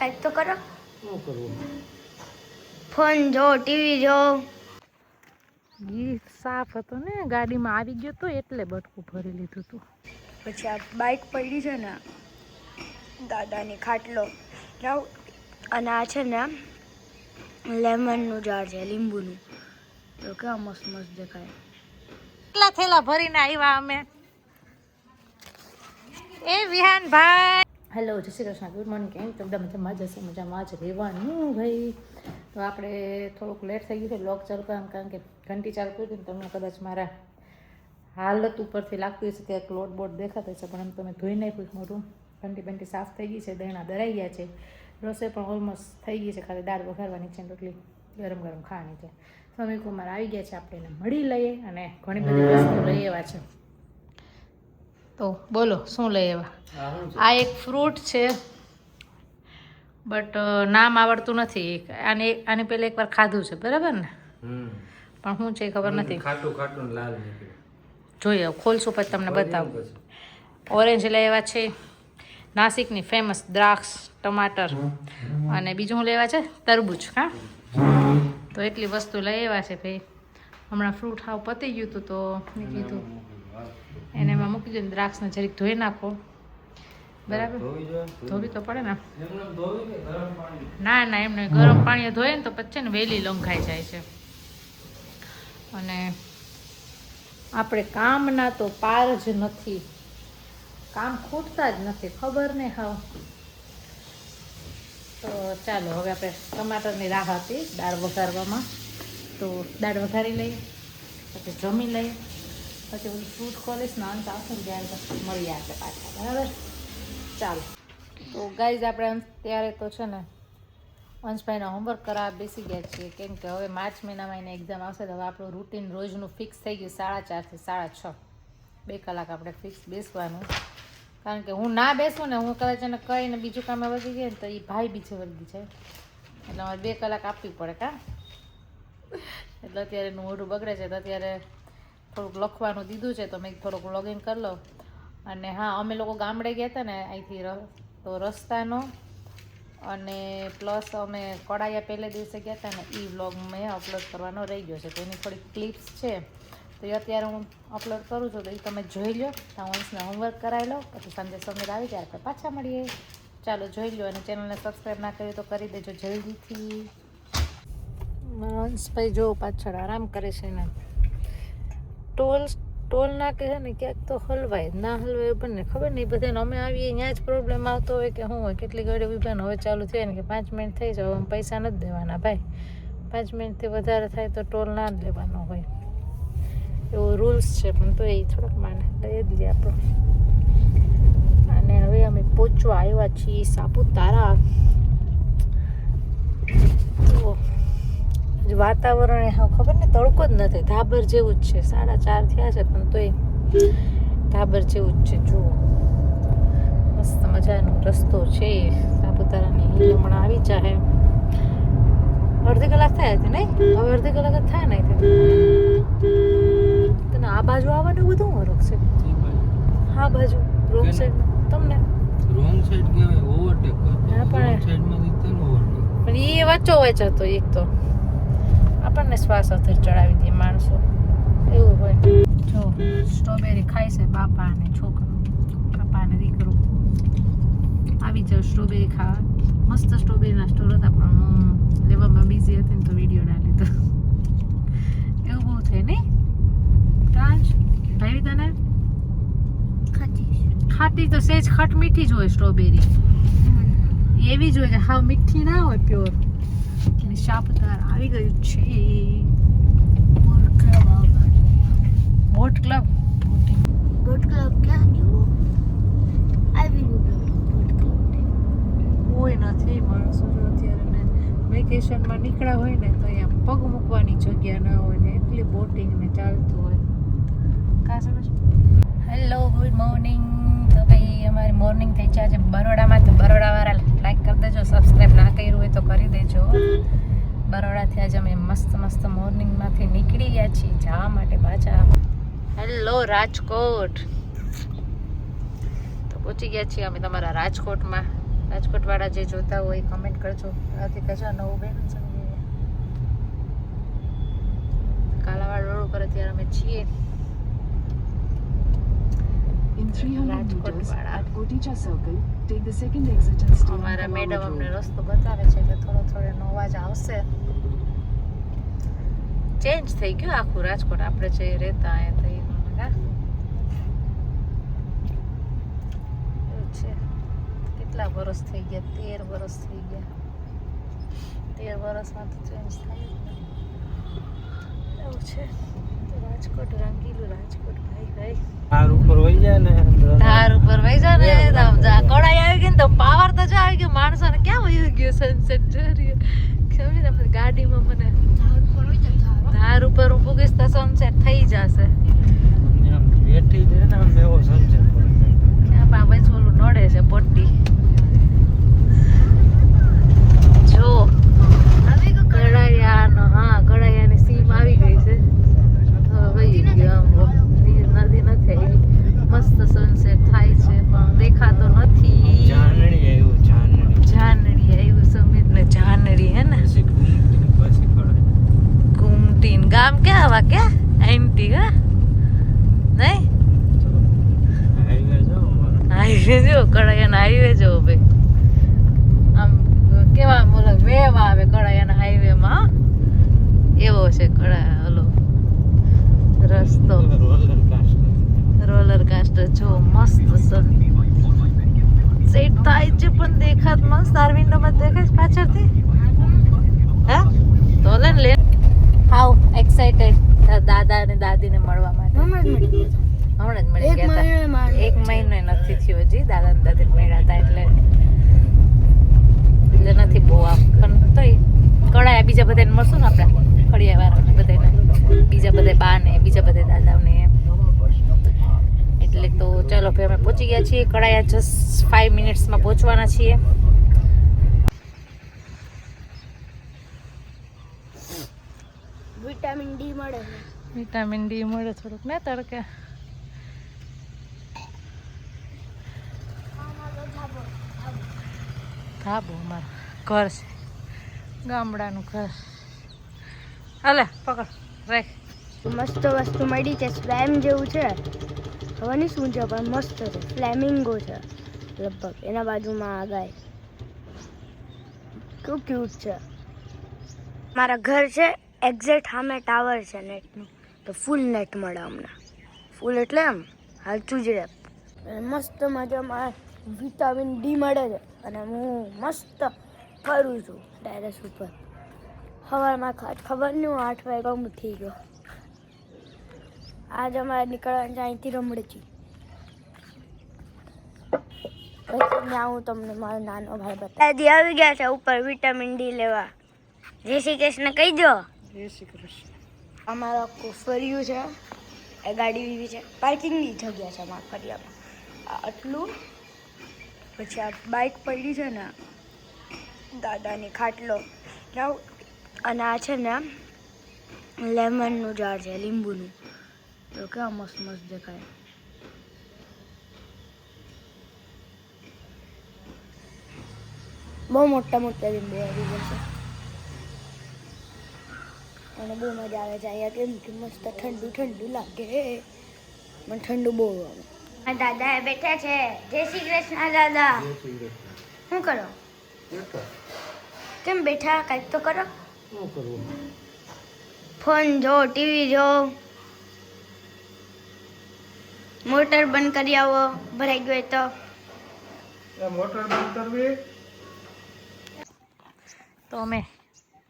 કંઈક તો કરો. શું કરવું? ફોન જો, ટીવી જો. ગીર સાફ હતો ને, ગાડીમાં આવી ગયો તો એટલે બટકું ભરી લીધું હતું. પછી આ બાઇક પડી છે ને દાદાની ખાટલો લાવ, અને આ છે ને લેમનનું ઝાડ છે, લીંબુનું. તો કેવા મસ્ત મસ્ત દેખાય. કેટલા થેલા ભરીને આવ્યા અમે. એ વિહાનભાઈ, હેલો, જય શ્રી કૃષ્ણ, ગુડ મોર્નિંગ. કેમ તો બધા મજામાં જશે, મજામાં જ રહેવાનું ભાઈ. તો આપણે થોડુંક લેટ થઈ ગયું છે બ્લોગ ચાલુ કરવાનું, કારણ કે ઘંટી ચાલુ કરી હતી. તમને કદાચ મારા હાલત ઉપરથી લાગતું હશે કે ક્લોટ બોટ દેખાતા છે, પણ એમ તમે ધોઈ નાખ્યું મોટું. ઘંટી બંટી સાફ થઈ ગઈ છે, દહીણા દરાઈ ગયા છે, રસોઈ પણ ઓલમોસ્ટ થઈ ગઈ છે, ખાલી દાળ વઘારવાની છે, રોટલી ગરમ ગરમ ખાવાની છે. સ્વામી કુમાર આવી ગયા છે, આપણે એને મળી લઈએ અને ઘણી બધી વસ્તુ લઈ આવ્યા છે. તો બોલો શું લઈ આવ્યા? આ એક ફ્રૂટ છે, બટ નામ આવડતું નથી. આની પહેલા એકવાર ખાધું છે, બરાબર ને? પણ શું છે ખબર નથી. ખાટું ખાટું લાલ નીકળ્યું. જોઈએ ખોલશું પછી તમને બતાવું. ઓરેન્જ લેવા છે, નાસિકની ફેમસ દ્રાક્ષ, ટમાટર, અને બીજું શું લેવા છે? તરબૂચ. હા, તો એટલી વસ્તુ લઈ આવ્યા છે ભાઈ. હમણાં ફ્રૂટ હાવ પતી ગયું હતું, તો મેં કીધું એને એમાં મૂકી દો, દ્રાક્ષને જરીક ધોઈ નાખો. બરાબર, ધોવી તો પડે ને. ના ના, એમને ગરમ પાણી ધોઈએ ને તો પછી ને વહેલી લંઘાઈ જાય છે. અને આપણે કામના તો પાર જ નથી, કામ ખૂટતા જ નથી, ખબર નહીં હાવ. તો ચાલો હવે આપણે ટમાટરની રાહ હતી દાળ વઘારવામાં, તો દાળ વઘારી લઈએ, પછી જમી લઈએ, પછી બધું ફ્રૂટ ખોલીશ ને અંત આવશે ને ત્યારે મળીએ આપણે પાછા. બરાબર, ચાલો. તો ગાઈઝ આપણે ત્યારે તો છે ને અંશભાઈના હોમવર્ક કરાવવા બેસી ગયા છીએ, કેમ કે હવે માર્ચ મહિનામાં એને એક્ઝામ આવશે. તો હવે આપણું રૂટીન રોજનું ફિક્સ થઈ ગયું 4:30 થી 6:30, 2 કલાક આપણે ફિક્સ બેસવાનું. કારણ કે હું ના બેસું ને, હું કદાચ એને કહીને બીજું કામે વધી ગઈ ને તો એ ભાઈ બીજે વળગી છે, એટલે અમારે 2 કલાક આપવી પડે. કા એટલે અત્યારે એનું મોઢું બગડે છે, તો અત્યારે થોડુંક લખવાનું દીધું છે, તો મેં થોડુંક લોગિન કરી લો. અને હા, અમે લોકો ગામડે ગયા હતા ને અહીંથી, તો રસ્તાનો અને પ્લસ અમે કડાયા પહેલે દિવસે ગયા હતા ને, એ વ્લોગ મેં અપલોડ કરવાનો રહી ગયો છે. તો એની થોડીક ક્લિપ્સ છે, તો એ અત્યારે હું અપલોડ કરું છું, તો એ તમે જોઈ લો. તો અંશને હોમવર્ક કરાવી લો, પછી સાંજે સમીર આવી જાય આપણે પાછા મળીએ. ચાલો જોઈ લો, અને ચેનલને સબસ્ક્રાઈબ ના કરી તો કરી દેજો જલ્દીથી. અંશભાઈ જો પાછળ આરામ કરે છે ને. ટોલ ના કહે ને ક્યાંક તો હલવાય, ના હલવાય બંને ખબર નહીં. બધાને અમે આવીએ ત્યાં જ પ્રોબ્લેમ આવતો હોય કે શું હોય. કેટલી ઘડી ઊભા ને હવે ચાલુ થાય ને કે 5 મિનિટ થઈ જાય, અમે પૈસા નથી દેવાના ભાઈ. 5 મિનિટથી વધારે થાય તો ટોલ ના જ લેવાનો હોય, એવો રૂલ્સ છે. પણ તો એ થોડોક માને લઈ જ લે આપણો. અને હવે અમે પહોંચવા આવ્યા છીએ સાપુતારા. તો વાતાવરણ હા ખબર ને, તડકો જ નથી, ધાબર જેવું જ છે. 4:30 થયા છે, પણ તોય ધાબર જેવું જ છે. જુઓ મસ્ત મજાનો રસ્તો છે સાપુતારાની. હમણાં આવી જાય, અડધી કલાક થાય હતી નહીં, હવે અડધી કલાક જ થાય નહીં. તને આ બાજુ આવવાનું બધું વરખ છે, હા બાજુ રોંગ સાઈડ તમને રોંગ સાઈડ કહેવાય, ઓવરટેક કરતો. હા, પણ સાઈડમાંથી તને ઓવરટેક. પણ એ વચ્ચો વચ હતો. એક તો આપણને શ્વાસ અધર ચડાવી દે માણસો, એવું હોય. જો સ્ટ્રોબેરી ખાય છે બાપા અને છોકરો, બાપા અને દીકરો. આવી જાવ સ્ટ્રોબેરી ખાવા. મસ્ત સ્ટ્રોબેરીના સ્ટોર હતા, પણ હું લેવામાં બિઝી હતી ને તો વિડીયો ના લીધો. એવું બહુ થાય નહીં રાજ ભાઈ? તને ખાટી તો સેજ ખટ મીઠી જ હોય સ્ટ્રોબેરી, એવી જ હોય કે હાવ મીઠી ના હોય, પ્યોર. સાપુતારા આવી ગયું છે. બોટ ક્લબ ક્યાં ગયો? આવી ગયો કોઈ નથી. માણસો જો અત્યારે વેકેશનમાં નીકળ્યા હોય ને, તો અહીંયા પગ મૂકવાની જગ્યા ના હોય ને, એટલી બોટિંગ ને ચાલતું હોય. કા સમજ? Hello, good morning. તો ભાઈ અમારી મોર્નિંગ થઈ છે આજે બરોડામાં. તો બરોડાવાળા લાઈક કરી દેજો, સબસ્ક્રાઈબ ના કર્યું હોય તો કરી દેજો. બરોડાથી આજે અમે મસ્ત મોર્નિંગમાંથી નીકળી ગયા છીએ જવા માટે પાછા. હેલો રાજકોટ. તો પહોંચી ગયા છીએ અમે તમારા રાજકોટમાં. રાજકોટ વાળા જે જોતા હોય કમેન્ટ કરજો. આથી કહેજો નવું બેન છે કાલાવાડ રોડ ઉપર અત્યારે અમે છીએ. In 300 Rajkot meters વાળા. at Koticha Circle, take the second exit and stay on અમારા મેડમ Colombo અમને Road. રસ્તો બતાવે છે એટલે થોડો થોડો અવાજ આવશે. ચેન્જ થઈ ગયું આખું રાજકોટ આપણે જે રહેતા અહીંયા થઈ છે. કેટલા વર્ષ થઈ ગયા? 13 વર્ષ થઈ ગયા. 13 વર્ષમાં તો ચેન્જ થાય જ ને. એવું છે તો રાજકોટ રંગીલું રાજકોટ ભાઈ ભાઈ. કાર ઉપર વહી જાય ને ધાર ઉપર વહી જા ને કડાઈ આવી ગઈ ને તો પાવર તો જ આવી ગયો માણસોને. ક્યાં વહી ગયો સનસેટ જોઈ ખબર આપણે ગાડીમાં મને ધાર ઉપર હું પૂગીશ તો સનસેટ થઈ જશે. આમ બેઠી છે ને આમ એવો સનસેટ પડે. ક્યાં બાબા છોલું નડે છે પટ્ટી જો કડાયાનો. હા કડાયાની સીમ આવી ગઈ છે. હવે વહી ગયો આમ નદી નથી આવી. મસ્ત સનસેટ થાય છે પણ દેખાતો નથી. જાનડી આવ્યું જાનડી. જાનડી આવ્યું સમિત ને જાનડી હે ને પછી ઘૂમતી પછી ખડાય. ઘૂમટીન ગામ ક્યાં આવા કે આંટી હે નહીં હાઈવે જો અમારો. હાઈવે જો કડાયાના હાઈવે જો ભાઈ આમ કેવા ઓલો વેવ આવે કડાયાના હાઈવે માં એવો છે કડા ઓલો રસ્તો રોલર કાસ્ટર. રોલર કાસ્ટર જો મસ્ત સેટ થાય છે પણ દેખાત મસ્ત તાર વિન્ડોમાં દેખાય છે પાછળથી. હા તો લે હાઉ એક્સાઇટેડ દાદા અને દાદીને મળવા માટે. હમણાં જ મળી ગયા હતા. 1 મહિનો નથી થયો હજી દાદા અને દાદી મળ્યા હતા એટલે નથી બહુ આમ પણ તોય કડાયા બીજા બધાને મળશું ને આપણે ખડિયા વાળાને બધાને બીજા બધા બા ને બીજા બધા દાદાને એટલે તો ચાલો ભાઈ અમે પહોંચી ગયા છીએ કડાયા. જસ્ટ 5 મિનિટ્સમાં પહોંચવાના છીએ. વિટામિન ડી મળે છે. વિટામિન ડી મળે થોડુંક ને તડકે. ધાબો અમારું ઘર છે ગામડાનું ઘર. હાલે પકડ રાખ. મસ્ત વસ્તુ મળી છે. સ્લેમ જેવું છે ખબર નહીં શું છે પણ મસ્ત છે. ફ્લેમિંગો છે લગભગ. એના બાજુમાં આ ગાય કેવું ક્યુટ છે. મારા ઘર છે એક્ઝેક્ટ સામે ટાવર છે નેટનું તો ફૂલ નેટ મળે અમને. ફૂલ એટલે એમ હાલચું જ રહે. મસ્ત મજામાં વિટામિન ડી મળે છે અને હું મસ્ત ફરું છું ટેરેસ ઉપર. સવારમાં ખબર નહીં 8 વાગ્યા હું થઈ ગયો. આજ અમારે નીકળવાનું છે અહીંથી રમડેથી. પછી હું તમને મારો નાનો ભાઈ બતાવી આવી ગયા છે ઉપર વિટામિન ડી લેવા. જય શ્રી કૃષ્ણ કહી દો. જય શ્રી કૃષ્ણ. અમારો ફર્યું છે એ ગાડી બીવી છે. પાર્કિંગની જગ્યા છે અમારા ફરિયામાં. આટલું પછી આ બાઇક પડી છે ને દાદાની ખાટલો જાઉં. અને આ છે ને લેમનનું ઝાડ છે લીંબુનું. તો કેવા મસ્ત મસ્ત દેખાય. બહુ મોટા મોટા લીંબુ આવી ગયા છે અને બહુ મજા આવે છે અહીંયા કેમ કે મસ્ત ઠંડુ ઠંડુ લાગે. મને ઠંડુ બહુ આવે. દાદા બેઠા છે. જય શ્રી કૃષ્ણ દાદા. શું કરો? કેમ બેઠા? કંઈક તો કરો. શું કરવું? ફોન જો, ટીવી જો, મોટર બંધ કરી આવો ભરાઈ ગયો તો. મોટર બંધ કરવી. તો અમે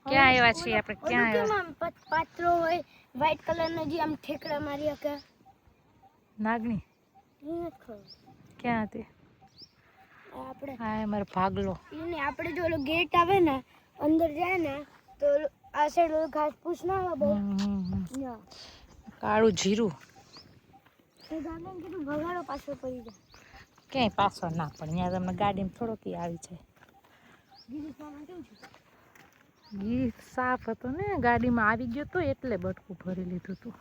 ક્યાં આવ્યા છીએ? આપણે ક્યાં આવ્યા? પાત્રો હોય વ્હાઈટ કલરનો જે આમ ઠેકડા મારી શકે. નાગણી ક્યાં હતી? આપણે હા અમારો ભાગલો. એને આપણે જો ઓલો ગેટ આવે ને અંદર જાય ને તો આ સાઈડ ઓલો ઘાસ પૂછ ના આવે બહુ. ના કાળું જીરું એ ગાર્ડન કેટલું ભગાડો પાછળ પડી જાય. ક્યાંય પાછળ ના પડે. ત્યાં તમને ગાડીમાં થોડોક આવી છે. ગિરીશમાં કેવું છે? ગીત સાફ હતો ને ગાડીમાં આવી ગયો તો એટલે બટકું ભરી લીધું હતું.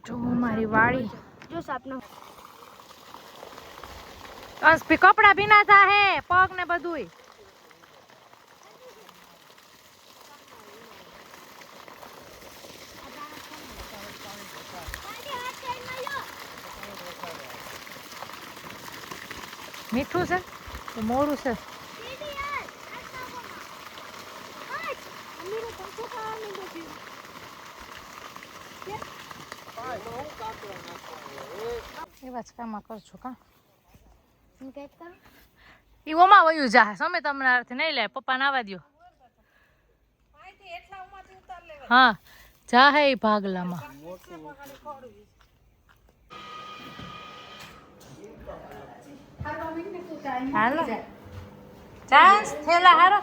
જો મારી વાડી જો સાપનો અંશ કપડા ભીના થાહે પગ ને બધુંય. મીઠું છે કે મોરું છે? એવા જ કામમાં કરશું કા ઈ ઓમાં વયું જા સમે તમને અર્થ નહીં લે પપ્પા નાવા દ્યો. હા જા હે ઈ ભાગલામાં. હાલો ચાન્સ થેલા હારો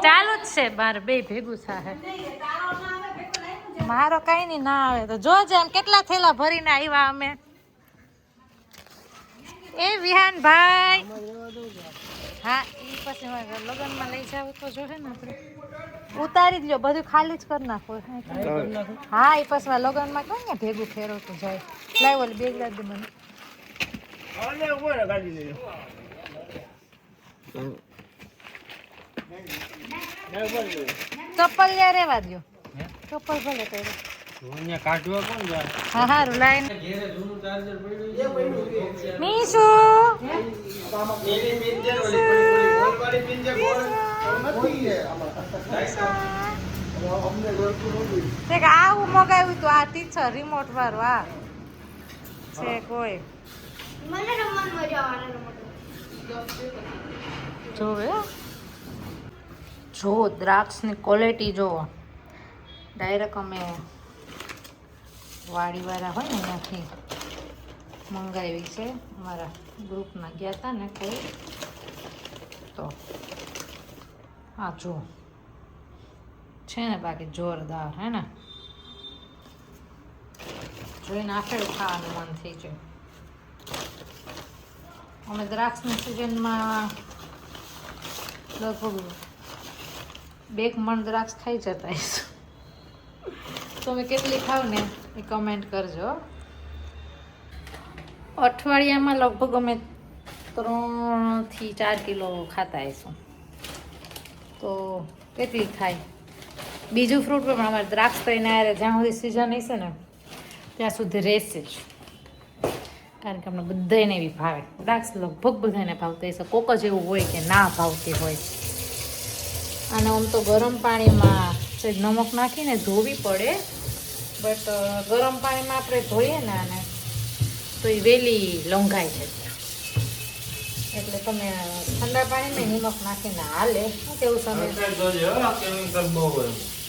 ચાલુ જ છે બાર બે ભેગું થાય. મારો કઈ નઈ ના આવે તો જોજે એમ કેટલા થેલા ભરીને આવ્યા અમે. એ વિહાનભાઈ હા ઈ પછી લગ્નમાં લઈ જાવ તો જોહે ને આપણે ઉતારી જ લ્યો બધું ખાલી જ કરી નાખો. હા એ પછી લગ્નમાં કોણ ને ભેગું ફેરવતું જાય. લાવ ઓલી બેગ લાવી દે મને. ચપ્પલ યા રેવા દો ચપ્પલ ભલે પહેરો. કાઢવા કોણ જાય? હા હારું લાઈન મીશુ તે આવું મગાવ્યું તું આ ટીચર રિમોટ વાળું આ છે કોઈ મને રમવાનું મજા આવે જોવે જો દ્રાક્ષની ક્વોલિટી જોવો. ડાયરેક્ટ અમે વાડીવાળા હોય ને એનાથી મંગાવી છે. અમારા ગ્રુપમાં ગયા હતા ને કોઈ તો હા જો છે ને બાકી જોરદાર હે ને જોઈને આખેડું ખાવાનું મન થઈ જાય. અમે દ્રાક્ષની સિઝનમાં લગભગ 2 મણ દ્રાક્ષ ખાઈ જતા હશું. તમે કેટલી ખાવ ને એ કમેન્ટ કરજો. અઠવાડિયામાં લગભગ અમે 3 થી 4 કિલો ખાતા હશું. તો કેટલી ખાય. બીજું ફ્રૂટ પણ અમારે દ્રાક્ષ તો એના જ્યાં સુધી સિઝન હશે ને ત્યાં સુધી રહેશે જ. કારણ કે અમને બધાને એવી ભાવે. દ્રાક્ષ લગભગ બધાને ભાવતી હશે. કોક જ એવું હોય કે ના ભાવતી હોય. અને આમ તો ગરમ પાણીમાં નમક નાખીને ધોવી પડે બટ ગરમ પાણીમાં આપણે ધોઈએ ને આને તો એ વહેલી લંઘાઈ છે. એટલે તમે ઠંડા પાણીમાં નિમક નાખીને હાલે કેવું સમય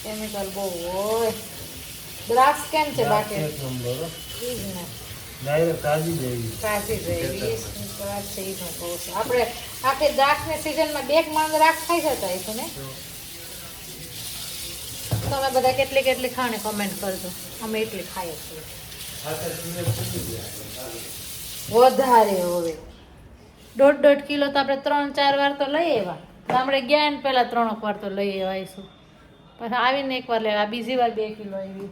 કેમિકલ બહુ હોય. દ્રાક્ષ કેમ છે બાકી આપણે આખી દ્રાક્ષની સિઝનમાં 2 મણ દ્રાક્ષ ખાઈ જતા હશું ને. તમે બધા કેટલી ખાવ ને કમેન્ટ કરજો. અમે એટલી ખાઈએ છીએ વધારે હવે 1.5 કિલો તો આપણે 3-4 વાર તો લઈ આવ્યા. ગામડે ગયા ને પહેલા 3 વાર તો લઈ આવ્યા. પછી આવીને 1 વાર લેવા બીજી વાર 2 કિલો આવી.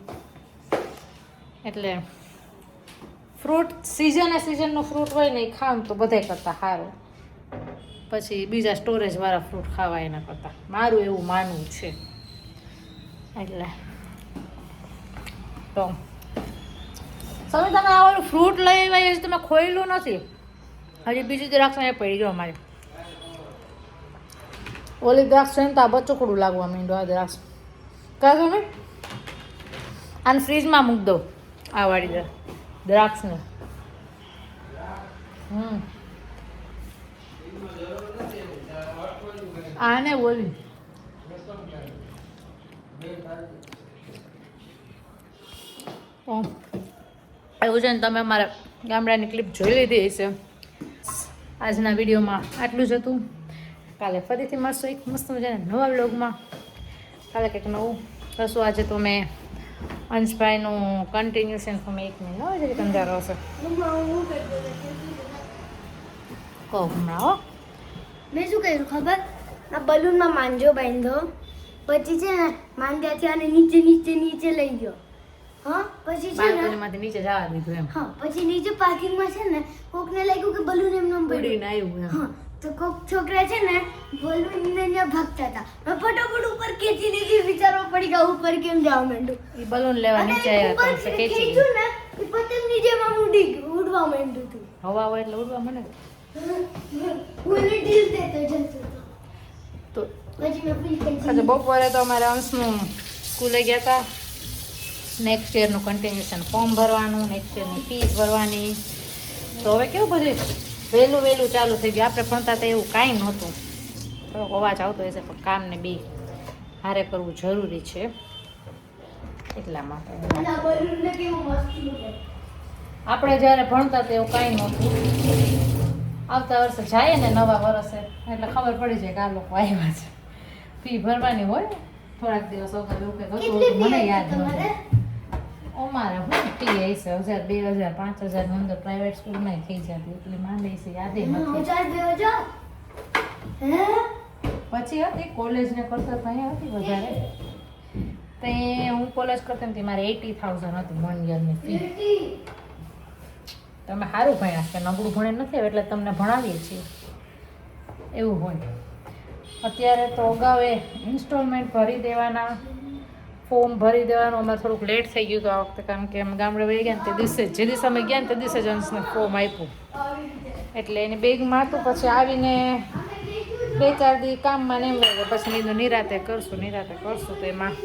એટલે ફ્રૂટ સિઝનનું ફ્રૂટ હોય ને એ ખાવ તો બધા કરતાં સારું. પછી બીજા સ્ટોરેજવાળા ફ્રૂટ ખાવા એના કરતાં મારું એવું માનવું છે. એટલે તો તમે આ ઓલું ફ્રૂટ લઈ આવ્યા હજી તમે ખોયેલું નથી. હજી બીજી દ્રાક્ષ અહીંયા પડી ગયો અમારે. ઓલી દ્રાક્ષ છે ને તો આ બચોકડું લાગવા માંડ્યું. આ દ્રાક્ષ કાઢો ને આને ફ્રીજમાં મૂકી દો આ વાળી દ્રાક્ષને. આને ઓલી એવું છે ને તમે અમારા ગામડાની ક્લિપ જોઈ લીધી હશે. આજના વિડીયોમાં આટલું જ હતું. કાલે ફરીથી મળશું એક મસ્ત મજાના નવા વ્લોગમાં. કાલે કંઈક નવું કરશું. આજે તો મેં અંશભાઈનું કન્ટિન્યુશન તમે 1 મિનિટ ન હોય કંદારો હશે કહો હમણાં હો. મેં શું કર્યું ખબર? આ બલૂનમાં માંજો બાંધ્યો પછી છે ને માંડ્યાથી આને નીચે લઈ ગયો હા પછી છે ને બાલ્કનીમાંથી નીચે જવા દીધું એમ હા પછી નીચે પાર્કિંગમાં છે ને કોકને લાગ્યું કે બલૂન એમનો ઉડીને આવ્યું એમ હા તો કોક છોકરા છે ને બલૂન ને ત્યાં ભાગતા હતા મેં ફટાફટ ઉપર ખેંચી લીધી વિચારવા પડી ગયા ઉપર કેમ જવા માંડ્યું એ બલૂન લેવા અને નીચે આવ્યા ઉપર તો ખેંચી ખેંચ્યું ને એ પતંગની જેમ આમ ઉડવા માંડ્યું હતું હવા હોય એટલે ઉડવા મને હું એને ઢીલ દેતો જતો હતો તો પછી મેં ફૂલ આજે ખેંચી બપોરે તો અમારે અંશનું સ્કૂલે ગયા હતા નેક્સ્ટ યરનું કન્ટિન્યુએશન ફોર્મ ભરવાનું નેક્સ્ટ યરની ફીસ ભરવાની તો હવે કેવું બધું વહેલું ચાલુ થઈ ગયું આપણે ભણતા તો એવું કાંઈ નહોતું થોડોક અવાજ આવતો હશે પણ કામને બી હારે કરવું જરૂરી છે એટલા માટે અને આ બલૂનને કેવું મસ્ત ઉડે. આપણે જ્યારે ભણતા તો એવું કાંઈ નહોતું આવતા વર્ષે જાય ને નવા વર્ષે એટલે ખબર પડી જાય કે આ લોકો આવ્યા છે ફી ભરવાની હોય થોડાક દિવસ અગાઉ એવું કંઈક હતું કેટલી મને fee યાદ હતી નથી તમારે અમારે હું ફી હશે 1000 2000 5000 ની અંદર પ્રાઇવેટ સ્કૂલમાં થઈ જતી એટલે માંડે છે યાદ નથી 1000 હે પછી હતી કોલેજને કરતા તો અહીંયા હતી વધારે તે હું કોલેજ કરતી ને મારે 80000 હતી 1 યરની ફી તમે સારું ભણ્યા કે નબળું ભણે નથી એટલે તમને ભણાવીએ છીએ એવું હોય અત્યારે તો અગાઉ ઇન્સ્ટોલમેન્ટ ભરી દેવાના ફોર્મ ભરી દેવાનું અમારે થોડુંક લેટ થઈ ગયું હતું આ વખતે કારણ કે અમે ગામડે વહી ગયા ને તે દિવસે જે દિવસે અમે ગયા ને તે દિવસે જ અંશને ફોર્મ આપ્યું એટલે એની બેગમાં હતું પછી આવીને 2-4 દી કામમાં ને એમ વહી ગયા પછી મેં નિરાતે કરશું તો એમાં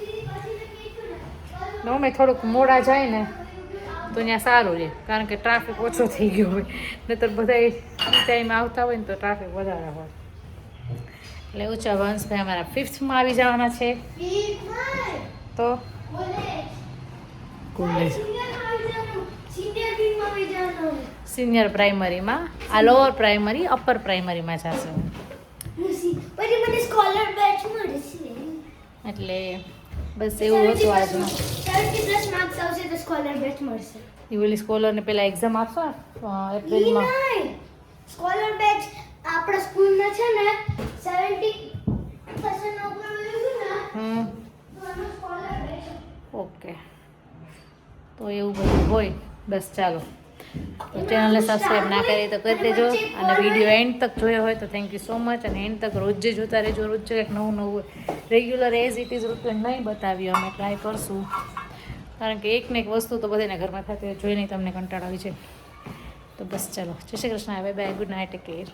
અમે થોડુંક મોડા જાય ને તો ત્યાં સારું રહે કારણ કે ટ્રાફિક ઓછો થઈ ગયો હોય નહીંતર બધા ટાઈમે આવતા હોય ને તો ટ્રાફિક વધારે હોય એટલે ઊંચા વંશભાઈ અમારા 5thમાં આવી જવાના છે તો કોલેજ સિનિયર પ્રાઇમરીમાં આ લોઅર પ્રાઇમરી અપર પ્રાઇમરીમાં જશે પછી મને સ્કોલર બેચ મળશે એટલે બસ એવું હતું આજનું 70+ માર્ક્સ આવશે તો સ્કોલર બેચ મળશે એ ઓલી સ્કોલરને પહેલાં એક્ઝામ આપશો એપ્રિલમાં સ્કોલર બેચ આપણા સ્કૂલમાં છે ને 70% ઉપર આવ્યું ને હમ તો એનો સ્કોલર બેચ ઓકે તો એવું બધું હોય બસ ચાલો તો ચેનલને સબસ્ક્રાઈબ ના કરી તો કરી દેજો અને વિડીયો એન્ડ તક જોયો હોય તો થેન્ક યુ સો મચ અને એન્ડ તક રોજે જોતા રહેજો રોજ કંઈક નવું હોય regular as it is routine નહીં બતાવી અમે ટ્રાય કરશું કારણ કે એક ને એક વસ્તુ તો બધાના ઘરમાં થતી હોય જોઈને તમને કંટાળો આવી છે તો બસ ચાલો જય Shri Krishna bye bye good night take care